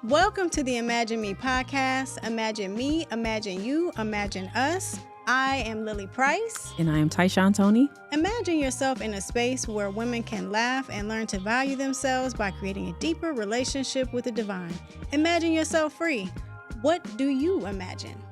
Welcome to the Imagine Me podcast. Imagine me, imagine you, imagine us. I am Lilly Price. And I am Tyshaune Toney. Imagine yourself in a space where women can laugh and learn to value themselves by creating a deeper relationship with the divine. Imagine yourself free. What do you imagine?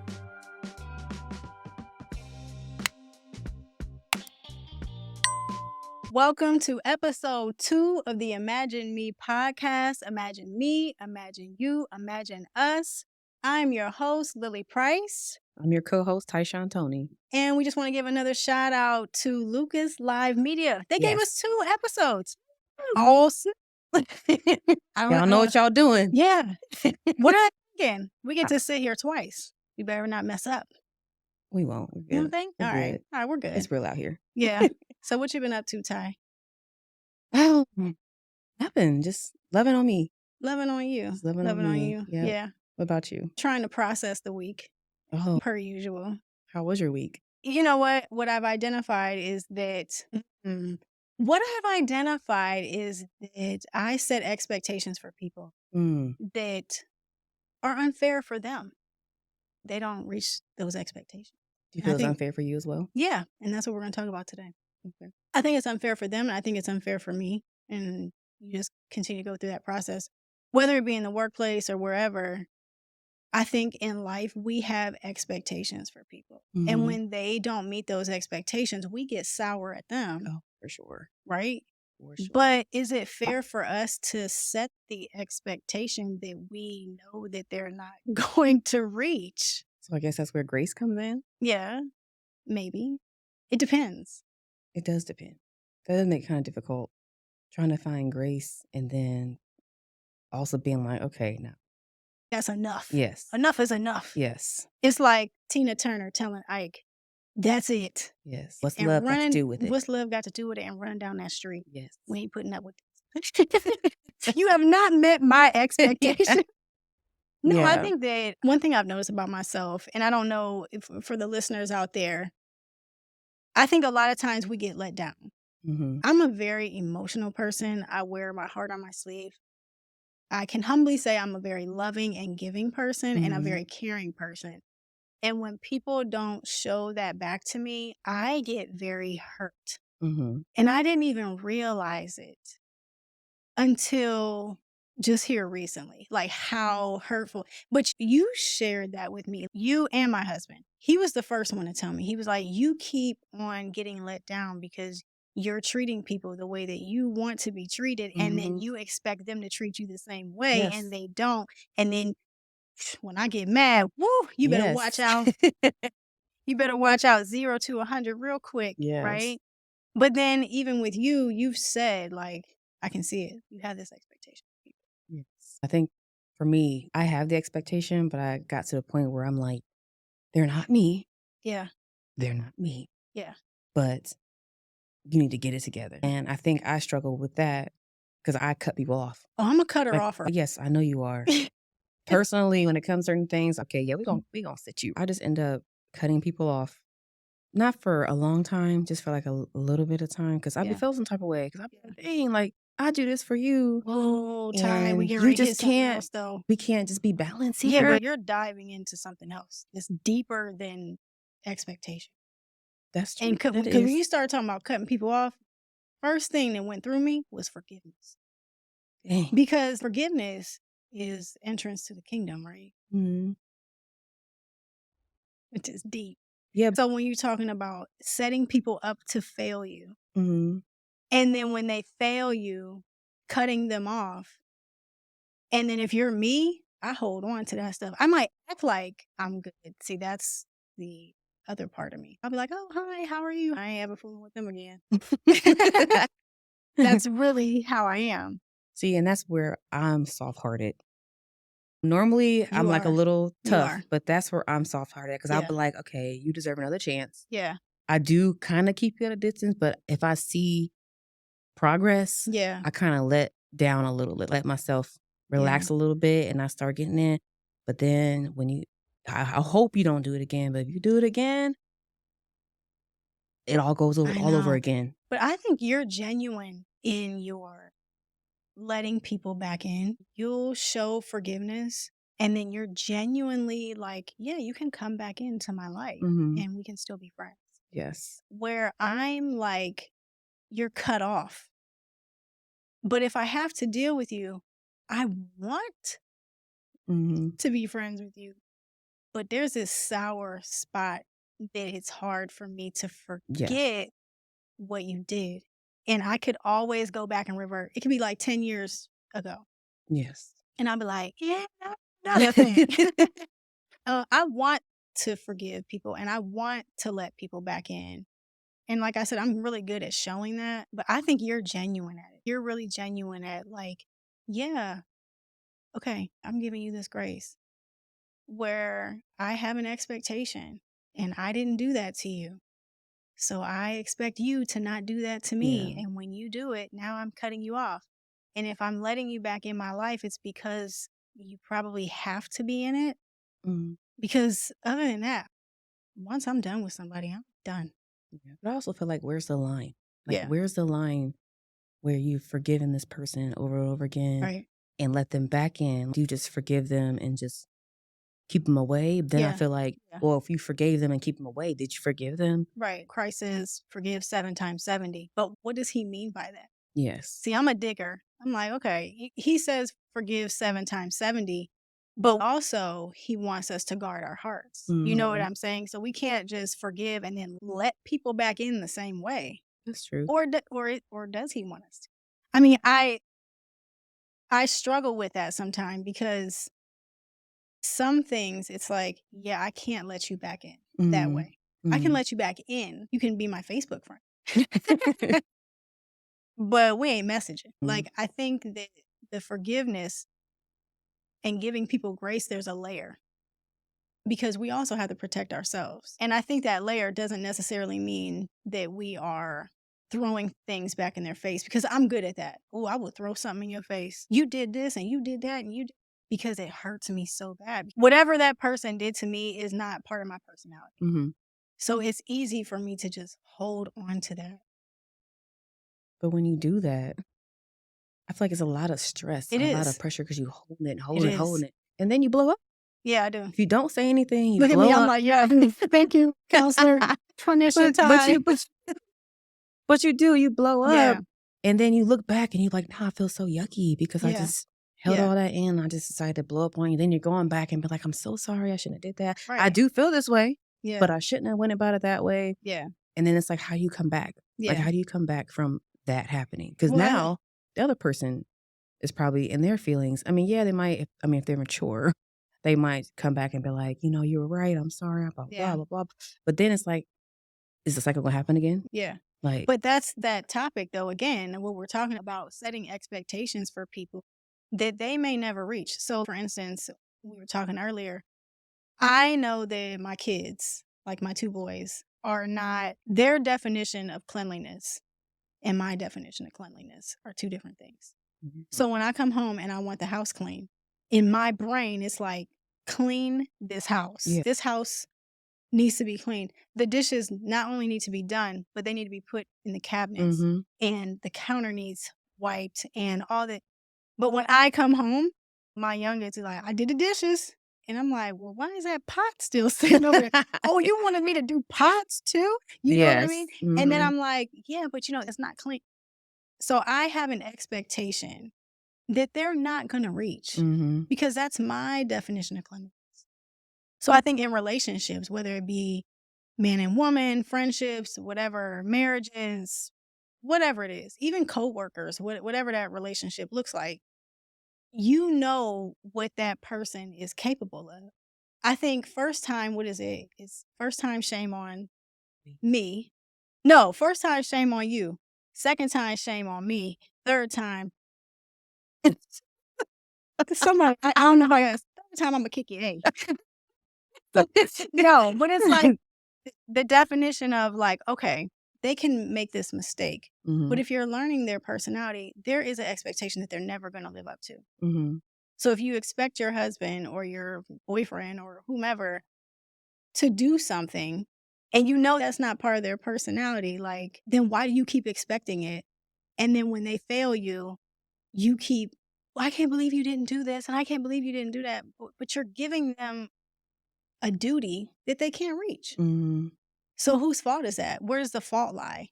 Welcome to episode 2 of the Imagine Me podcast. Imagine me, imagine you, imagine us. I'm your host, Lilly Price. I'm your co-host, Tyshaune Toney. And we just want to give another shout out to Lucas Live Media. They gave us 2 episodes. Awesome. Y'all know what y'all doing. Yeah. What are they thinking? We get to sit here twice. We better not mess up. We won't. We're good. You don't think? All right, we're good. It's real out here. Yeah. So what you been up to, Ty? Oh, nothing. Just loving on me. Loving on you. Just loving on me. you. Yep. Yeah. What about you? Trying to process the week, Oh, per usual. how was your week? You know what? What I've identified is that I set expectations for people that are unfair for them. They don't reach those expectations. Do you feel it's unfair for you as well? Yeah, and that's what we're going to talk about today. Okay. I think it's unfair for them, and I think it's unfair for me. And you just continue to go through that process, whether it be in the workplace or wherever. I think in life, we have expectations for people. And when they don't meet those expectations, we get sour at them. Oh, for sure. Right? For sure. But is it fair for us to set the expectation that we know that they're not going to reach? So I guess that's where grace comes in? Yeah, maybe. It depends. It does depend. That does make it kind of difficult trying to find grace and then also being like, okay, now. That's enough. Yes. Enough is enough. Yes. It's like Tina Turner telling Ike, that's it. Yes. What's love got to do with it? What's love got to do with it and running down that street? Yes. We ain't putting up with this. You have not met my expectation. No, Yeah. I think that one thing I've noticed about myself, and I don't know if for the listeners out there, I think a lot of times we get let down. I'm a very emotional person. I wear my heart on my sleeve. I can humbly say I'm a very loving and giving person and a very caring person. And when people don't show that back to me, I get very hurt. And I didn't even realize it until just here recently, like how hurtful. But you shared that with me, you and my husband. He was the first one to tell me. He was like, you keep on getting let down because you're treating people the way that you want to be treated. And then you expect them to treat you the same way and they don't. And then when I get mad, woo, you better watch out. You better watch out 0 to 100 real quick, right? But then even with you, you've said, like, I can see it. You have this expectation. Yes. I think for me, I have the expectation, but I got to the point where I'm like, they're not me. Yeah. They're not me. Yeah. But you need to get it together. And I think I struggle with that because I cut people off. Oh, I'm a cutter offer. Yes, I know you are. Personally, when it comes to certain things, okay, yeah, we gonna sit you. I just end up cutting people off. Not for a long time, just for like a little bit of time. Because I be feeling some type of way. Because I be like, dang, like, I do this for you. Whoa, Ty, we get you ready just to can't. else, though. We can't just be balanced here. Yeah, but you're diving into something else. It's deeper than expectation. That's true. And because when you start talking about cutting people off, first thing that went through me was forgiveness. Dang. Because forgiveness is entrance to the kingdom, right? Which is deep. Yeah. So when you're talking about setting people up to fail you, and then when they fail you, cutting them off, and then if you're me, I hold on to that stuff. I might act like I'm good. See, that's the other part of me. I'll be like, oh, hi, how are you? I ain't ever fooling with them again. That's really how I am. See, and that's where I'm soft-hearted. Normally, I'm like a little tough, but that's where I'm soft-hearted because I'll be like, okay, you deserve another chance. Yeah. I do kind of keep you at a distance, but if I see progress, I kind of let down a little bit, let myself relax a little bit, and I start getting in. But then when I hope you don't do it again, but if you do it again, it all goes all over again. But I think you're genuine in your letting people back in, you'll show forgiveness. And then you're genuinely like, yeah, you can come back into my life and we can still be friends. Yes. Where I'm like, you're cut off. But if I have to deal with you, I want to be friends with you. But there's this sour spot that it's hard for me to forget what you did. And I could always go back and revert. It could be like 10 years ago. Yes. And I'll be like, yeah, another thing. I want to forgive people and I want to let people back in. And like I said, I'm really good at showing that, but I think you're genuine at it. You're really genuine at like, yeah, okay, I'm giving you this grace where I have an expectation and I didn't do that to you. So I expect you to not do that to me. And when you do it, now I'm cutting you off. And if I'm letting you back in my life, it's because you probably have to be in it. Because other than that, once I'm done with somebody, I'm done. But I also feel like, where's the line? Like, where's the line where you've forgiven this person over and over again and let them back in? Do you just forgive them and just keep them away? Then I feel like, well, if you forgave them and keep them away, did you forgive them? Right. Christ says, forgive 7 times 70. But what does he mean by that? Yes. See, I'm a digger. I'm like, okay, he says forgive 7 times 70, but also he wants us to guard our hearts. You know what I'm saying? So we can't just forgive and then let people back in the same way. That's true. Or does he want us to? I mean, I struggle with that sometimes because some things it's like, yeah, I can't let you back in that way. I can let you back in. You can be my Facebook friend. But we ain't messaging. Like, I think that the forgiveness and giving people grace, there's a layer. Because we also have to protect ourselves. And I think that layer doesn't necessarily mean that we are throwing things back in their face because I'm good at that. Oh, I will throw something in your face. You did this and you did that and because it hurts me so bad. Whatever that person did to me is not part of my personality. So it's easy for me to just hold on to that. But when you do that, I feel like it's a lot of stress, a lot of pressure because you hold it, and then you blow up. Yeah, I do. If you don't say anything, you Look blow at me, up. I'm like, yeah, thank you, counselor. But you do, you blow up, and then you look back and you're like, nah, I feel so yucky because I just held all that in. I just decided to blow up on you. Then you're going back and be like, I'm so sorry, I shouldn't have did that. I do feel this way, but I shouldn't have went about it that way. Yeah. And then it's like, how do you come back? Like, how do you come back from that happening? Because now the other person is probably in their feelings. I mean, they might, if they're mature, they might come back and be like, you were right. I'm sorry. Blah, blah, blah, blah. But then it's like, is the cycle going to happen again? Yeah. Like, but that's that topic though, again, what we're talking about, setting expectations for people that they may never reach. So for instance, we were talking earlier, I know that my kids, like my 2 boys, are not, their definition of cleanliness and my definition of cleanliness are 2 different things. So when I come home and I want the house clean, in my brain, it's like, clean this house. Yeah. This house needs to be cleaned. The dishes not only need to be done, but they need to be put in the cabinets and the counter needs wiped and all that. But when I come home, my youngest is like, I did the dishes. And I'm like, well, why is that pot still sitting over there? Oh, you wanted me to do pots too? You know what I mean? And then I'm like, yeah, but it's not clean. So I have an expectation that they're not going to reach because that's my definition of cleanliness. So I think in relationships, whether it be man and woman, friendships, whatever, marriages, whatever it is, even coworkers, whatever that relationship looks like, you know what that person is capable of. I think first time, what is it? It's first time shame on me. No, first time shame on you. Second time shame on me. Third time, somebody, I don't know how third time I'm gonna kick your ass. No, but it's like the definition of like, okay, they can make this mistake. But if you're learning their personality, there is an expectation that they're never going to live up to. So if you expect your husband or your boyfriend or whomever to do something and that's not part of their personality, like, then why do you keep expecting it? And then when they fail you, you keep, well, I can't believe you didn't do this and I can't believe you didn't do that. But you're giving them a duty that they can't reach. Mm-hmm. So whose fault is that? Where does the fault lie?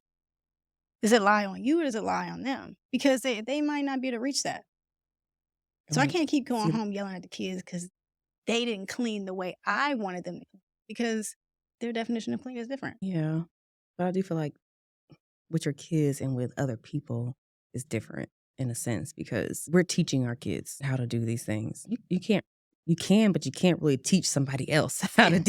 Does it lie on you or does it lie on them? Because they might not be able to reach that. So I can't keep going home yelling at the kids because they didn't clean the way I wanted them to clean, because their definition of clean is different. Yeah. But I do feel like with your kids and with other people is different in a sense, because we're teaching our kids how to do these things. You can, but you can't really teach somebody else how to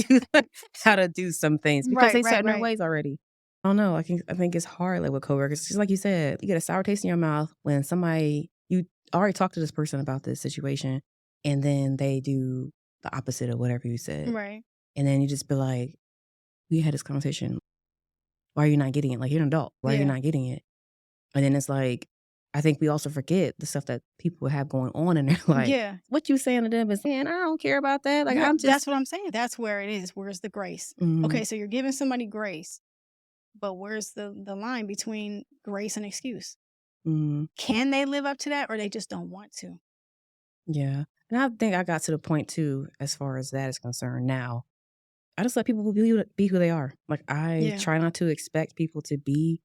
do some things because they set in their ways already. I don't know. I think it's hard, like with coworkers. Just like you said, you get a sour taste in your mouth when somebody, you already talked to this person about this situation, and then they do the opposite of whatever you said. Right. And then you just be like, we had this conversation. Why are you not getting it? Like, you're an adult. Why are you not getting it? And then it's like, I think we also forget the stuff that people have going on in their life. Yeah. What you saying to them is, man, I don't care about that. Like, that's what I'm saying. That's where it is. Where's the grace? Mhm. Okay, so you're giving somebody grace, but where's the line between grace and excuse? Mhm. Can they live up to that, or they just don't want to? Yeah. And I think I got to the point too, as far as that is concerned now. I just let people be who they are. Like, I try not to expect people to be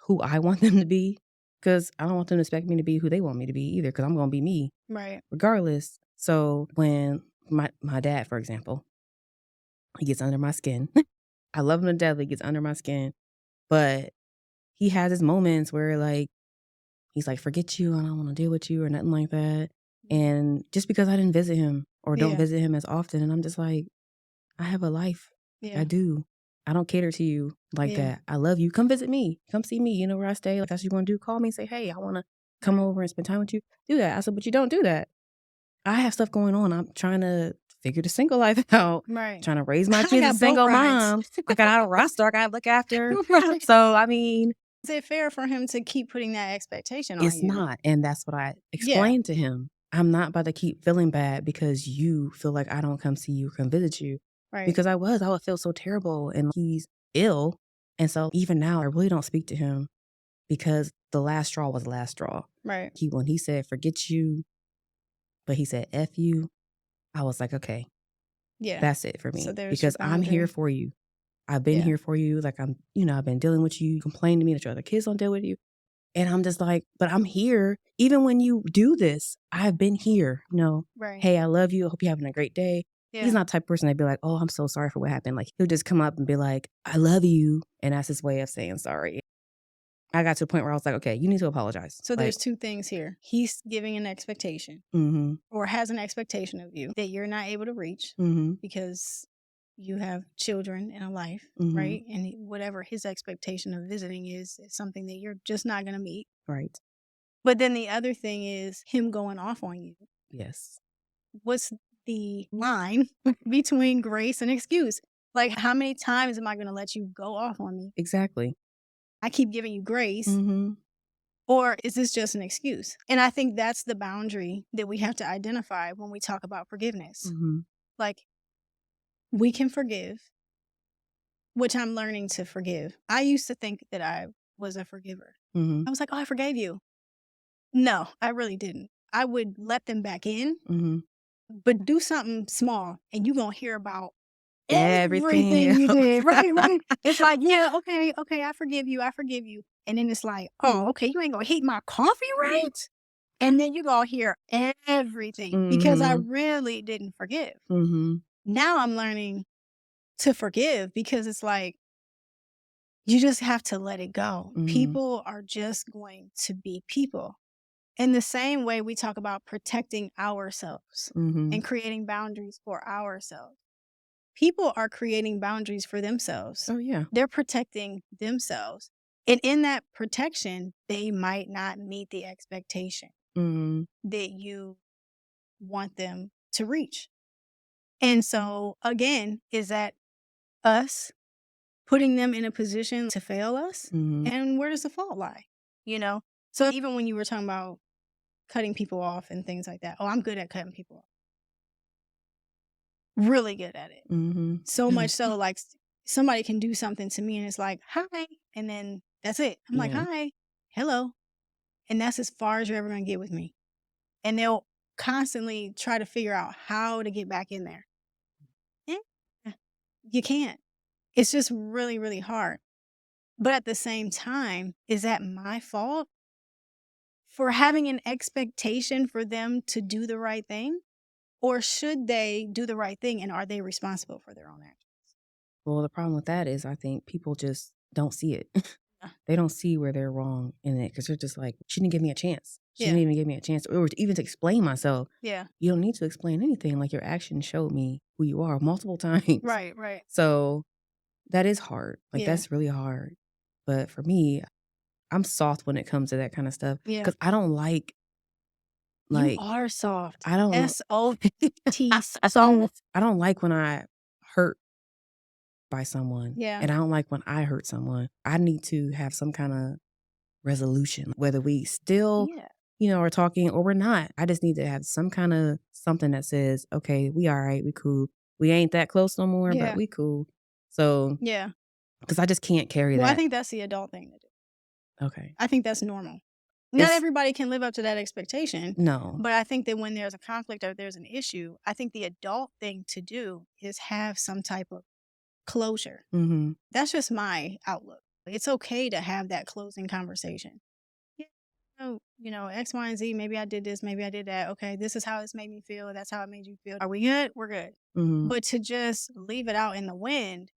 who I want them to be, because I don't want them to expect me to be who they want me to be either, because I'm going to be me. Right. Regardless. So when my dad, for example, he gets under my skin. I love him to death. He gets under my skin. But he has his moments where, like, he's like, forget you. I don't want to deal with you or nothing like that. And just because I didn't visit him or don't visit him as often. And I'm just like, I have a life. Yeah. I do. I don't cater to you like that. I love you. Come visit me. Come see me. You know where I stay. Like, that's what you want to do. Call me and say, hey, I want to come over and spend time with you. Do that. I said, but you don't do that. I have stuff going on. I'm trying to figure the single life out. Right. Trying to raise my kids as single moms. I got a roster I got to look after. Right. So, I mean, is it fair for him to keep putting that expectation on you? It's not. And that's what I explained to him. I'm not about to keep feeling bad because you feel like I don't come see you or come visit you. Right. Because I would feel so terrible, and he's ill. And so even now I really don't speak to him because the last straw was the last straw. Right. When he said, forget you, but he said, F you, I was like, okay, that's it for me. So because I'm here for you. I've been here for you. Like, I've been dealing with you. You complain to me that your other kids don't deal with you. And I'm just like, but I'm here. Even when you do this, I've been here. Right. Hey, I love you. I hope you're having a great day. Yeah. He's not the type of person that'd be like, oh, I'm so sorry for what happened. Like, he'll just come up and be like, I love you. And that's his way of saying sorry. I got to the point where I was like, okay, you need to apologize. So there's two things here. He's giving an expectation or has an expectation of you that you're not able to reach because you have children and a life, right? And whatever his expectation of visiting is something that you're just not going to meet. Right. But then the other thing is him going off on you. Yes. What's the line between grace and excuse? Like, how many times am I going to let you go off on me? Exactly. I keep giving you grace. Or is this just an excuse? And I think that's the boundary that we have to identify when we talk about forgiveness. Like, we can forgive, which I'm learning to forgive. I used to think that I was a forgiver. I was like, oh, I forgave you. No, I really didn't. I would let them back in, but do something small and you're going to hear about everything you did. Right. It's like, yeah, okay, I forgive you. And then it's like, oh, okay, you ain't going to heat my coffee, right? And then you're going to hear everything because I really didn't forgive. Now I'm learning to forgive because it's like, you just have to let it go. People are just going to be people. In the same way we talk about protecting ourselves and creating boundaries for ourselves. People are creating boundaries for themselves. Oh, yeah. They're protecting themselves. And in that protection, they might not meet the expectation that you want them to reach. And so, again, is that us putting them in a position to fail us? And where does the fault lie? So even when you were talking about cutting people off and things like that, oh, I'm good at cutting people off. Really good at it. So much so, like, somebody can do something to me and it's like, hi. And then that's it. I'm like, hi, hello. And that's as far as you're ever going to get with me. And they'll constantly try to figure out how to get back in there. Yeah, you can't. It's just really, really hard. But at the same time, is that my fault for having an expectation for them to do the right thing? Or should they do the right thing, and are they responsible for their own actions? Well, the problem with that is I think people just don't see it. They don't see where they're wrong in it because they're just like, she didn't give me a chance. She didn't even give me a chance or even to explain myself. Yeah. You don't need to explain anything. Like, your actions showed me who you are multiple times. Right. So that is hard. Like, that's really hard. But for me, I'm soft when it comes to that kind of stuff. Yeah. Because I don't like You are soft. I don't S-O-T, soft. I don't like when I hurt by someone. Yeah. And I don't like when I hurt someone. I need to have some kind of resolution, whether we still, are talking or we're not. I just need to have some kind of something that says, okay, we all right, we cool. We ain't that close no more, but we cool. So, because I just can't carry that. Well, I think that's the adult thing to do. Okay. I think that's normal. Not everybody can live up to that expectation. No. But I think that when there's a conflict or there's an issue, I think the adult thing to do is have some type of closure. Mm-hmm. That's just my outlook. It's okay to have that closing conversation. X, Y, and Z, maybe I did this, maybe I did that. Okay, this is how this made me feel. That's how it made you feel. Are we good? We're good. Mm-hmm. But to just leave it out in the wind,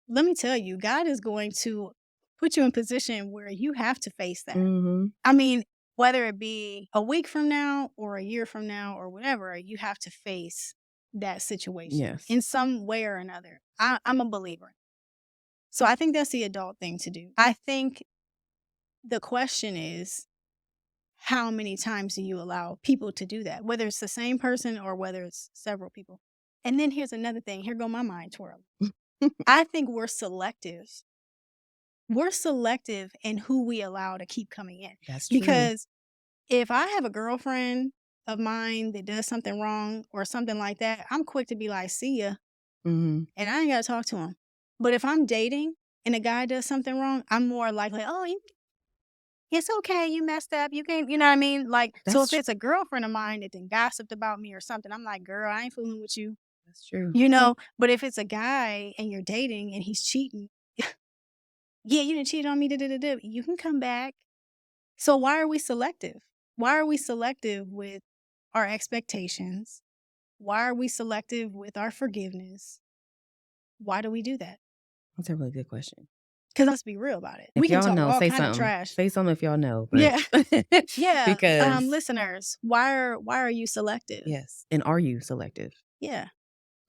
let me tell you, God is going to put you in a position where you have to face that. Mm-hmm. I mean, whether it be a week from now or a year from now or whatever, you have to face that situation in some way or another. I'm a believer. So I think that's the adult thing to do. I think the question is, how many times do you allow people to do that? Whether it's the same person or whether it's several people. And then here's another thing. Here go my mind twirl. I think we're selective. We're selective in who we allow to keep coming in. That's true. Because if I have a girlfriend of mine that does something wrong or something like that, I'm quick to be like, see ya. Mm-hmm. And I ain't got to talk to him. But if I'm dating and a guy does something wrong, I'm more likely, it's okay, you messed up. You can't, you know what I mean? Like, so if it's a girlfriend of mine that then gossiped about me or something, I'm like, girl, I ain't fooling with you. That's true. But if it's a guy and you're dating and he's cheating, you didn't cheat on me, you can come back. So why are we selective? Why are we selective with our expectations? Why are we selective with our forgiveness? Why do we do that? That's a really good question. Because let's be real about it. If We can y'all talk know, all say kind of something. trash. Say something if y'all know. But Yeah. Because listeners, why are you selective? Yes. And are you selective? Yeah.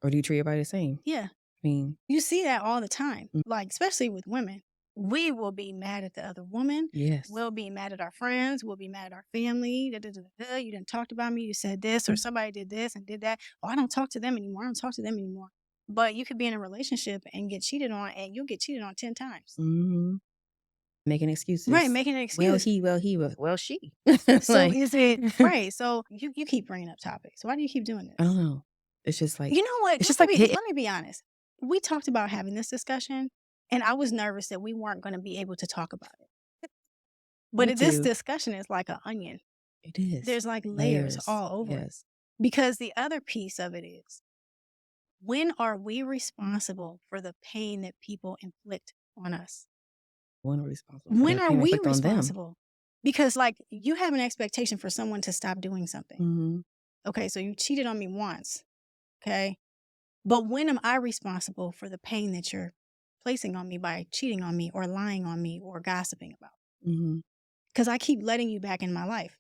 Or do you treat everybody the same? Yeah. I mean, you see that all the time. Like, especially with women. We will be mad at the other woman. Yes. We'll be mad at our friends. We'll be mad at our family. You didn't talk about me. You said this or somebody did this and did that. Oh, I don't talk to them anymore. I don't talk to them anymore. But you could be in a relationship and get cheated on, and you'll get cheated on 10 times. Mm-hmm. Making excuses. Right, making an excuse. Well, she. So is it, right. So you keep bringing up topics. Why do you keep doing this? I don't know. It's just like. You know what? It's just like. Let me be honest. We talked about having this discussion, and I was nervous that we weren't going to be able to talk about it. But this discussion is like an onion. It is. There's like layers all over it. Because the other piece of it is, when are we responsible for the pain that people inflict on us? When are we responsible? Because like, you have an expectation for someone to stop doing something. Mm-hmm. Okay, so you cheated on me once. Okay. But when am I responsible for the pain that you're placing on me by cheating on me or lying on me or gossiping about? Because I keep letting you back in my life.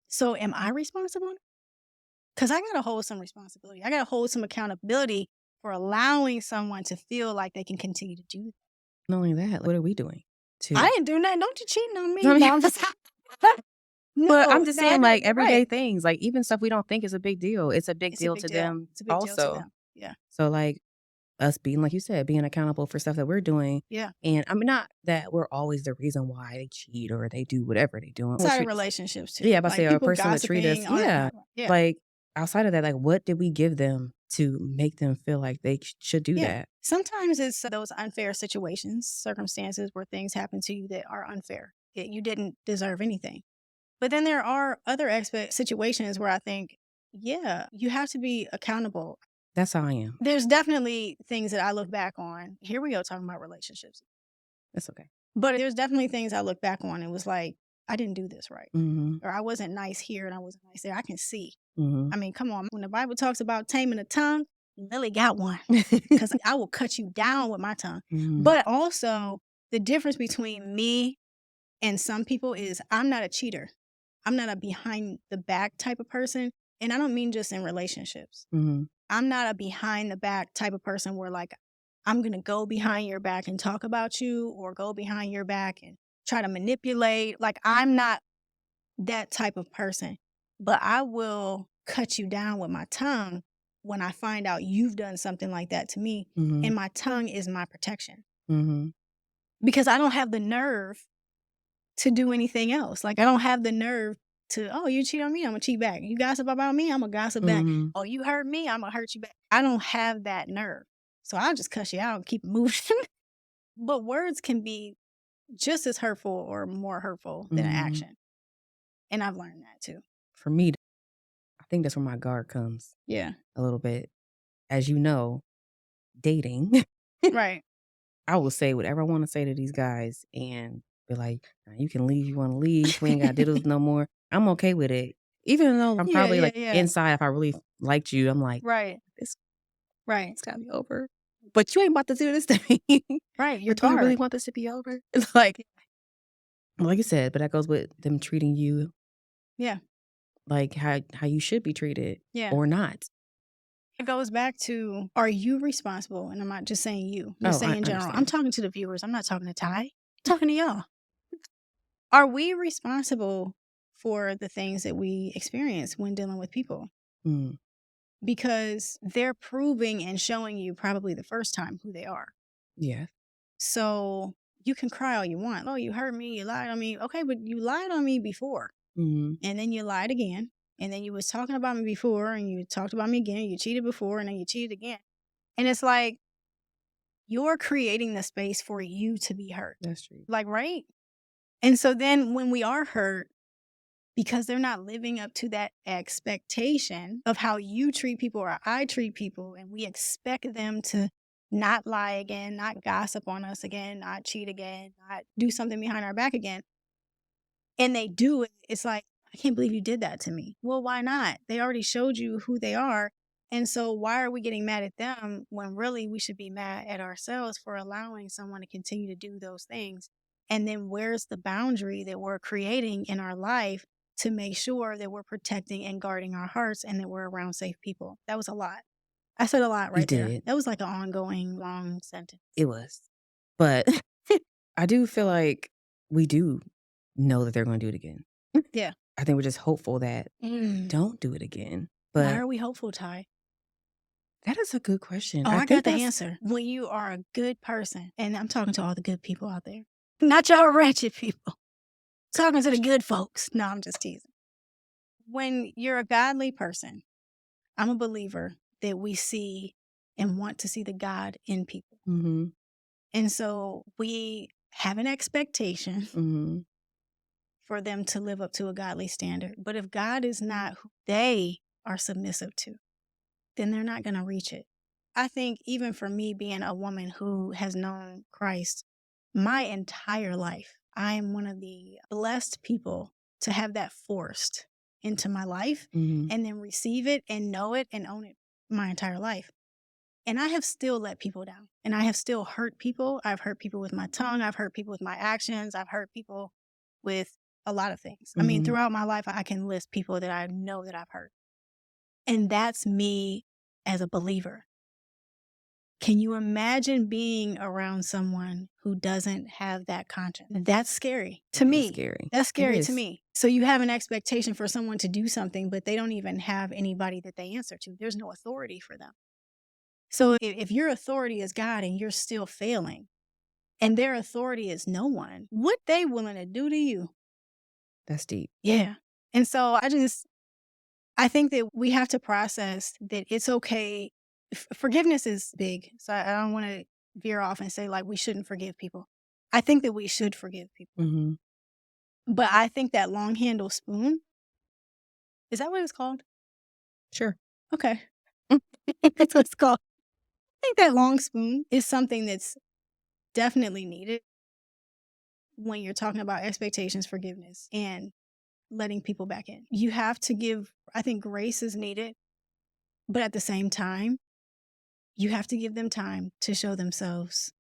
So am I responsible? Because I got to hold some responsibility. I got to hold some accountability for allowing someone to feel like they can continue to do that. Not only that, what are we doing? I didn't do nothing. Don't you cheating on me. But I'm just saying, like, everyday things, like even stuff we don't think is a big deal. It's a big deal to them also. Yeah. So like us being, like you said, being accountable for stuff that we're doing. Yeah. And I mean, not that we're always the reason why they cheat or they do whatever they do. Outside of relationships too. Yeah, but say a person that treat us. Yeah. Like outside of that, like what did we give them to make them feel like they should do that? Sometimes it's those unfair situations, circumstances where things happen to you that are unfair. you didn't deserve anything. But then there are other situations where I think, yeah, you have to be accountable. That's how I am. There's definitely things that I look back on. Here we go, talking about relationships. That's okay. But there's definitely things I look back on and was like, I didn't do this right. Mm-hmm. Or I wasn't nice here and I wasn't nice there. I can see. Mm-hmm. I mean, come on. When the Bible talks about taming the tongue, Lilly got one. Because I will cut you down with my tongue. Mm-hmm. But also, the difference between me and some people is I'm not a cheater. I'm not a behind the back type of person. And I don't mean just in relationships. Mm-hmm. I'm not a behind the back type of person where like I'm going to go behind your back and talk about you or go behind your back and try to manipulate. Like I'm not that type of person, but I will cut you down with my tongue when I find out you've done something like that to me. Mm-hmm. And my tongue is my protection Mm-hmm. because I don't have the nerve to do anything else. Like I don't have the nerve to, oh, you cheat on me, I'm gonna cheat back. You gossip about me, I'm gonna gossip back. Mm-hmm. Oh, you hurt me, I'm gonna hurt you back. I don't have that nerve. So I'll just cuss you out and keep it moving. But words can be just as hurtful or more hurtful than an Mm-hmm. action. And I've learned that too. For me, I think that's where my guard comes. Yeah. A little bit. As you know, dating. Right. I will say whatever I want to say to these guys and be like, "Nah, you can leave, you want to leave. We ain't got diddles no more." I'm okay with it. Even though I'm probably inside, if I really liked you, I'm like, right. It's gotta be over. But you ain't about to do this to me. Right. You're Do you really want this to be over? It's like you said, but that goes with them treating you like how you should be treated or not. It goes back to, are you responsible? And I'm not just saying you. I'm just saying in general. I'm talking to the viewers. I'm not talking to Ty. I'm talking to y'all. Are we responsible for the things that we experience when dealing with people? Mm. Because they're proving and showing you probably the first time who they are. Yeah. So you can cry all you want. Oh, you hurt me. You lied on me. Okay, but you lied on me before. Mm-hmm. And then you lied again. And then you was talking about me before and you talked about me again. You cheated before and then you cheated again. And it's like, you're creating the space for you to be hurt. That's true. Like, right? And so then when we are hurt, because they're not living up to that expectation of how you treat people or I treat people, and we expect them to not lie again, not gossip on us again, not cheat again, not do something behind our back again. And they do it. It's like, I can't believe you did that to me. Well, why not? They already showed you who they are. And so why are we getting mad at them when really we should be mad at ourselves for allowing someone to continue to do those things? And then where's the boundary that we're creating in our life to make sure that we're protecting and guarding our hearts and that we're around safe people? That was a lot. I said a lot right there. Did. That was like an ongoing long sentence. It was. But I do feel like we do know that they're going to do it again. Yeah. I think we're just hopeful that don't do it again. But why are we hopeful, Ty? That is a good question. Oh, I got the answer. When you are a good person, and I'm talking to all the good people out there, not y'all wretched people, talking to the good folks. No, I'm just teasing. When you're a godly person, I'm a believer that we see and want to see the God in people. Mm-hmm. And so we have an expectation for them to live up to a godly standard. But if God is not who they are submissive to, then they're not going to reach it. I think even for me being a woman who has known Christ my entire life, I am one of the blessed people to have that forced into my life and then receive it and know it and own it my entire life. And I have still let people down and I have still hurt people. I've hurt people with my tongue. I've hurt people with my actions. I've hurt people with a lot of things. I mean, throughout my life, I can list people that I know that I've hurt. And that's me as a believer. Can you imagine being around someone who doesn't have that conscience? That's scary to me. That's scary to me. So you have an expectation for someone to do something, but they don't even have anybody that they answer to. There's no authority for them. So if your authority is God and you're still failing and their authority is no one, what they willing to do to you? That's deep. Yeah. And so I think that we have to process that it's okay. Forgiveness is big. So I don't want to veer off and say like we shouldn't forgive people. I think that we should forgive people. But I think that long handle spoon, is that what it's called? Sure. Okay. That's what it's called. I think that long spoon is something that's definitely needed when you're talking about expectations, forgiveness, and letting people back in. You have to give, I think grace is needed, but at the same time, you have to give them time to show themselves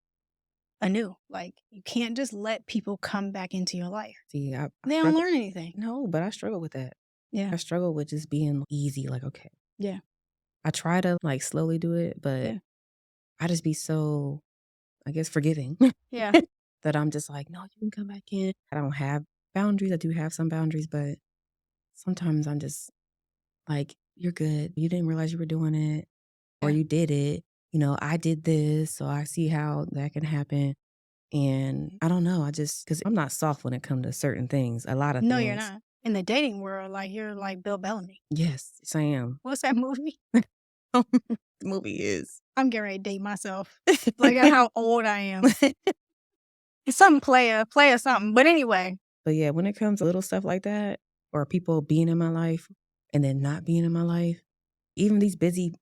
anew. Like, you can't just let people come back into your life. See, They don't learn anything. No, but I struggle with that. Yeah. I struggle with just being easy. Like, okay. Yeah. I try to like slowly do it, but Yeah. I just be so, I guess, forgiving. Yeah. That I'm just like, no, you can come back in. I don't have boundaries. I do have some boundaries, but sometimes I'm just like, you're good. You didn't realize you were doing it, or Yeah. you did it. You know, I did this, so I see how that can happen. And I don't know. I just, because I'm not soft when it comes to certain things, a lot of No, things. you're not. In the dating world, like, you're like Bill Bellamy. Yes, I am. What's that movie? The movie is. I'm getting ready to date myself. Like, at how old I am. It's something player something. But anyway. But yeah, when it comes to little stuff like that, or people being in my life and then not being in my life, even these busy,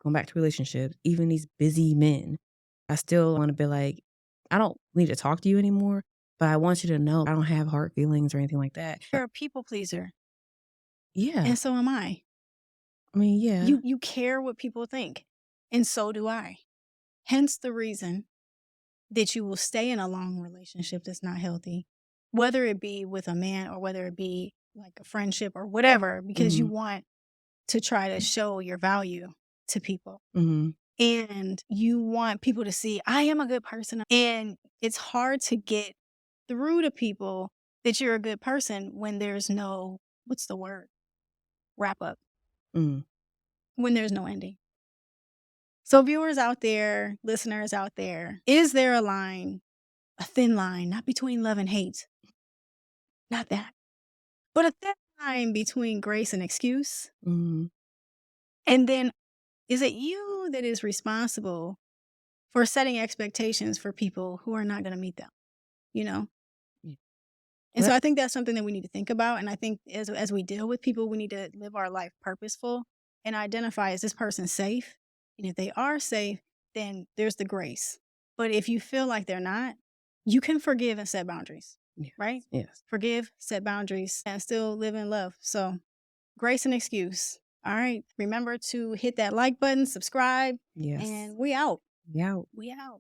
going back to relationships, even these busy men, I still want to be like, I don't need to talk to you anymore, but I want you to know I don't have hard feelings or anything like that. You're a people pleaser. Yeah. And so am I. I mean, yeah. You care what people think. And so do I. Hence the reason that you will stay in a long relationship that's not healthy, whether it be with a man or whether it be like a friendship or whatever, because you want to try to show your value to people. And you want people to see, I am a good person. And it's hard to get through to people that you're a good person when there's no, what's the word? Wrap up. When there's no ending. So viewers out there, listeners out there, is there a line, a thin line, not between love and hate? Not that. But a thin line between grace and excuse? And then is it you that is responsible for setting expectations for people who are not going to meet them? You know? And so I think that's something that we need to think about. And I think as we deal with people, we need to live our life purposeful and identify, is this person safe? And if they are safe, then there's the grace. But if you feel like they're not, you can forgive and set boundaries, right? Yes. Forgive, set boundaries, and still live in love. So grace and excuse. All right. Remember to hit that like button, subscribe. Yes. And we out. We out. We out.